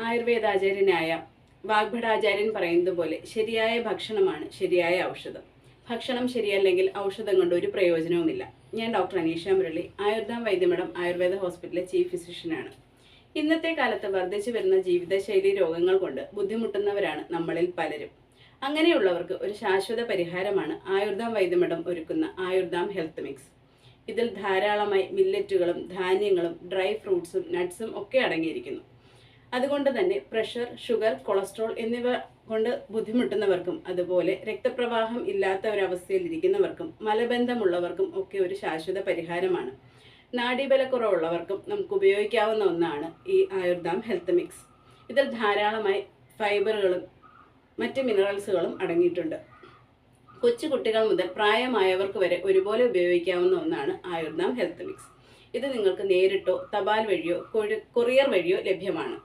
ആയുർവേദാചാര്യനായ വാഗ്ഭടാചാര്യൻ പറയുന്നത് പോലെ ശരിയായ ഭക്ഷണമാണ് ശരിയായ ഔഷധം. ഭക്ഷണം ശരിയല്ലെങ്കിൽ ഔഷധം കൊണ്ട് ഒരു പ്രയോജനവുമില്ല. ഞാൻ ഡോക്ടർ അനീഷ മുരളി, ആയുർധാം വൈദ്യമഠം ആയുർവേദ ഹോസ്പിറ്റലിലെ ചീഫ് ഫിസിഷ്യനാണ്. ഇന്നത്തെ കാലത്ത് വർദ്ധിച്ചു വരുന്ന ജീവിതശൈലി രോഗങ്ങൾ കൊണ്ട് ബുദ്ധിമുട്ടുന്നവരാണ് നമ്മളിൽ പലരും. അങ്ങനെയുള്ളവർക്ക് ഒരു ശാശ്വത പരിഹാരമാണ് ആയുർധാം വൈദ്യമഠം ഒരുക്കുന്ന ആയുർധാം ഹെൽത്ത് മിക്സ്. ഇതിൽ ധാരാളമായി മില്ലറ്റുകളും ധാന്യങ്ങളും ഡ്രൈ ഫ്രൂട്ട്സും നട്ട്സും ഒക്കെ അടങ്ങിയിരിക്കുന്നു. അതുകൊണ്ട് തന്നെ പ്രഷർ, ഷുഗർ, കൊളസ്ട്രോൾ എന്നിവ കൊണ്ട് ബുദ്ധിമുട്ടുന്നവർക്കും അതുപോലെ രക്തപ്രവാഹം ഇല്ലാത്ത ഒരവസ്ഥയിൽ ഇരിക്കുന്നവർക്കും മലബന്ധമുള്ളവർക്കും ഒക്കെ ഒരു ശാശ്വത പരിഹാരമാണ്. നാഡീബലക്കുറവുള്ളവർക്കും നമുക്ക് ഉപയോഗിക്കാവുന്ന ഒന്നാണ് ഈ ആയുർധാം ഹെൽത്ത് മിക്സ്. ഇതിൽ ധാരാളമായി ഫൈബറുകളും മറ്റ് മിനറൽസുകളും അടങ്ങിയിട്ടുണ്ട്. കൊച്ചുകുട്ടികൾ മുതൽ പ്രായമായവർക്ക് വരെ ഒരുപോലെ ഉപയോഗിക്കാവുന്ന ഒന്നാണ് ആയുർധാം ഹെൽത്ത് മിക്സ്. ഇത് നിങ്ങൾക്ക് നേരിട്ടോ തപാൽ വഴിയോ കൊറിയർ വഴിയോ ലഭ്യമാണ്.